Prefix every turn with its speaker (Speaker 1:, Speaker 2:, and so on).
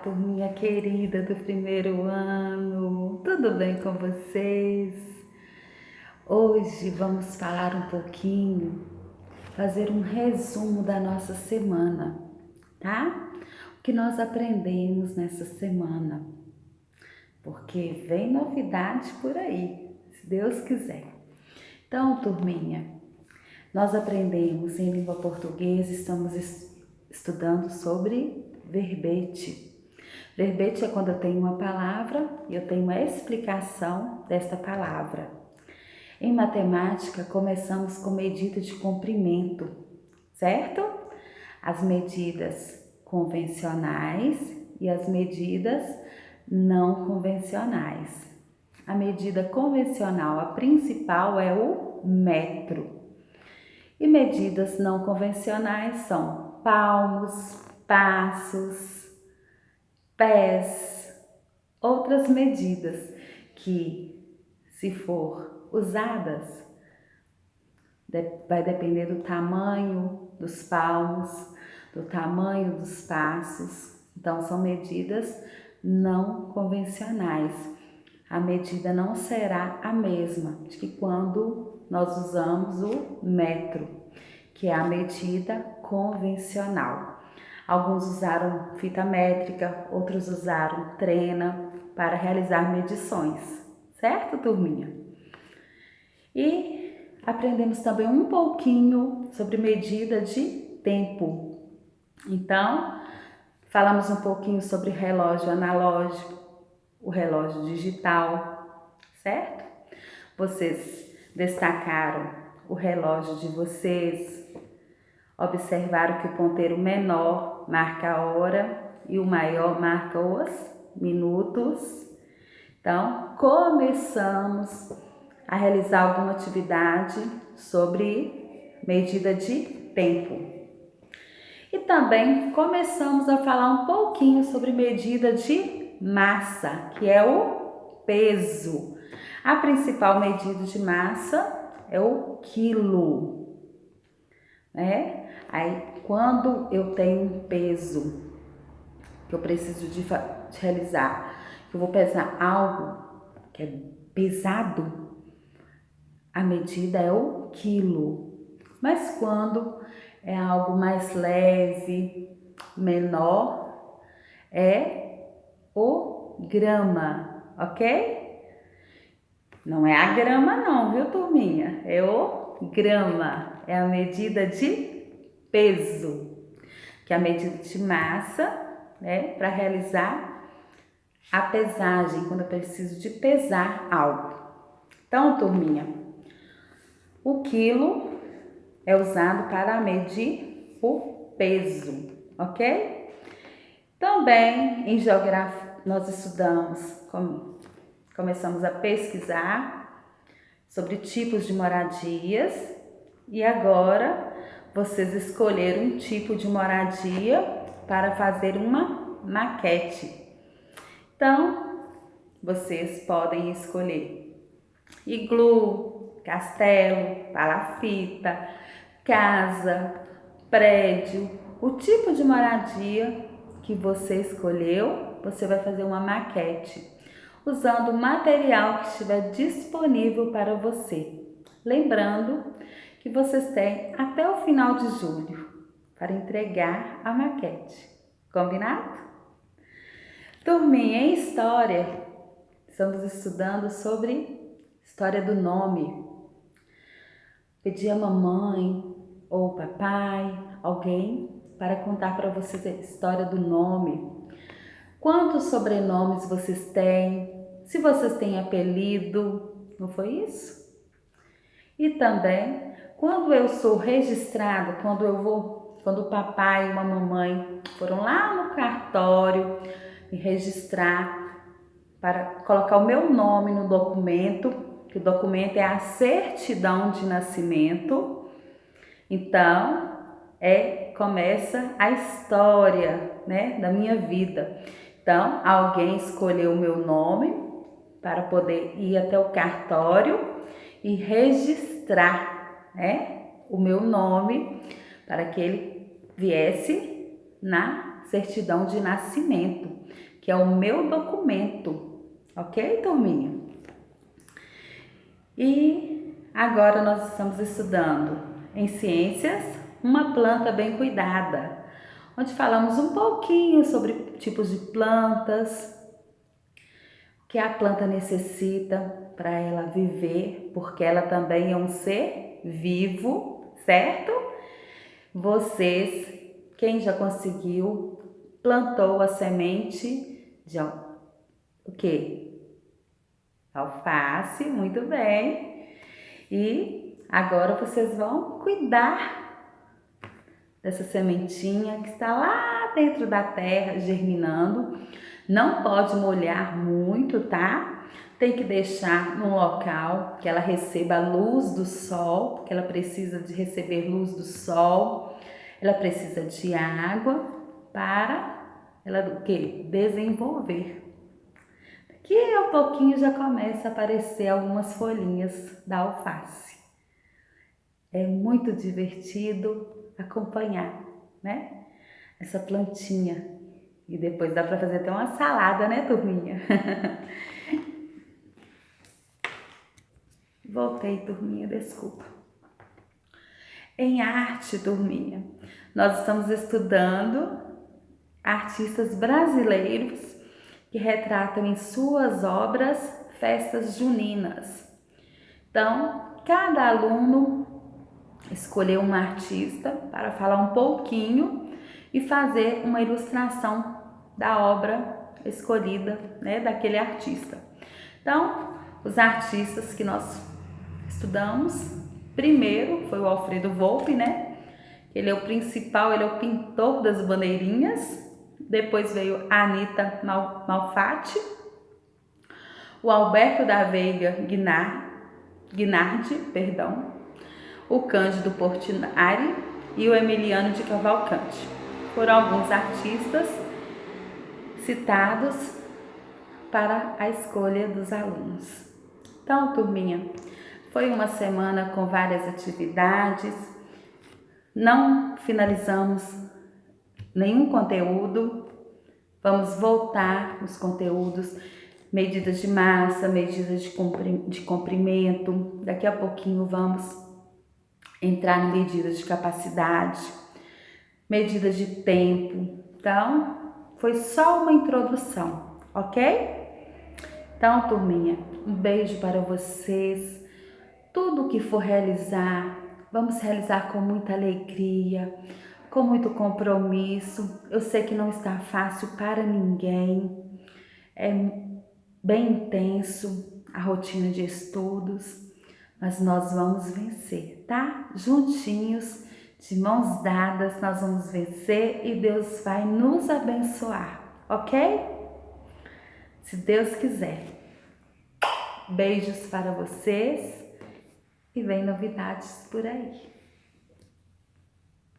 Speaker 1: turminha querida do primeiro ano, tudo bem com vocês? Hoje vamos falar um pouquinho, fazer um resumo da nossa semana, tá? O que nós aprendemos nessa semana, porque vem novidade por aí, se Deus quiser. Então, turminha, nós aprendemos em língua portuguesa, estamos estudando sobre verbete. Verbete é quando eu tenho uma palavra e eu tenho uma explicação desta palavra. Em matemática, começamos com medida de comprimento, certo? As medidas convencionais e as medidas não convencionais. A medida convencional, a principal, é o metro. E medidas não convencionais são palmos, passos, pés, outras medidas que, se for usadas, vai depender do tamanho dos palmos, do tamanho dos passos. Então, são medidas não convencionais. A medida não será a mesma de que quando nós usamos o metro, que é a medida convencional. Alguns usaram fita métrica, outros usaram trena para realizar medições, certo, turminha? E aprendemos também um pouquinho sobre medida de tempo. Então, falamos um pouquinho sobre relógio analógico, o relógio digital, certo? Vocês destacaram o relógio de vocês, observaram que o ponteiro menor marca a hora e o maior marca os minutos. Então, começamos a realizar alguma atividade sobre medida de tempo. E também começamos a falar um pouquinho sobre medida de massa, que é o peso. A principal medida de massa é o quilo, né? Aí, quando eu tenho um peso que eu preciso de realizar, que eu vou pesar algo que é pesado, a medida é o quilo. Mas quando é algo mais leve, menor, é o grama, ok? Não é a grama não, viu, turminha? É o grama, é a medida de peso, que é a medida de massa, né, para realizar a pesagem, quando eu preciso de pesar algo. Então, turminha, o quilo é usado para medir o peso, ok? Também em geografia nós estudamos, começamos a pesquisar sobre tipos de moradias e agora vocês escolheram um tipo de moradia para fazer uma maquete. Então, vocês podem escolher iglu, castelo, palafita, casa, prédio, o tipo de moradia que você escolheu, você vai fazer uma maquete usando o material que estiver disponível para você. Lembrando que vocês têm até o final de julho para entregar a maquete. Combinado? Turminha, em história, estamos estudando sobre história do nome. Pedir a mamãe ou o papai, alguém, para contar para vocês a história do nome. Quantos sobrenomes vocês têm? Se vocês têm apelido, não foi isso? E também, quando eu sou registrada, quando o papai e uma mamãe foram lá no cartório me registrar para colocar o meu nome no documento, que o documento é a certidão de nascimento. Então, começa a história, né, da minha vida. Então, alguém escolheu o meu nome para poder ir até o cartório e registrar, né, o meu nome para que ele viesse na certidão de nascimento, que é o meu documento, ok, turminha? E agora nós estamos estudando em ciências uma planta bem cuidada, onde falamos um pouquinho sobre tipos de plantas, que a planta necessita para ela viver, porque ela também é um ser vivo, certo? Vocês, quem já conseguiu, plantou a semente de o quê? Alface, muito bem. E agora vocês vão cuidar dessa sementinha que está lá dentro da terra, germinando. Não pode molhar muito, tá? Tem que deixar num local que ela receba a luz do sol, porque ela precisa de receber luz do sol. Ela precisa de água para ela o quê? Desenvolver. Daqui a pouquinho já começa a aparecer algumas folhinhas da alface. É muito divertido acompanhar, né? Essa plantinha. E depois dá para fazer até uma salada, né, turminha? Voltei, turminha, desculpa. Em arte, turminha, nós estamos estudando artistas brasileiros que retratam em suas obras festas juninas. Então, cada aluno escolheu uma artista para falar um pouquinho e fazer uma ilustração da obra escolhida, né, daquele artista. Então, os artistas que nós estudamos, primeiro foi o Alfredo Volpi, né? Ele é o principal, ele é o pintor das bandeirinhas. Depois veio a Anita Malfatti, o Alberto da Veiga Guinardi, o Cândido Portinari e o Emiliano de Cavalcante. Foram alguns artistas citados para a escolha dos alunos. Então, turminha, foi uma semana com várias atividades. Não finalizamos nenhum conteúdo. Vamos voltar os conteúdos, medidas de massa, medidas de comprimento. Daqui a pouquinho vamos entrar em medidas de capacidade, medidas de tempo. Então, foi só uma introdução, ok? Então, turminha, um beijo para vocês. Tudo que for realizar, vamos realizar com muita alegria, com muito compromisso. Eu sei que não está fácil para ninguém. É bem intenso a rotina de estudos, mas nós vamos vencer, tá? Juntinhos, de mãos dadas, nós vamos vencer e Deus vai nos abençoar, ok? Se Deus quiser. Beijos para vocês e vem novidades por aí.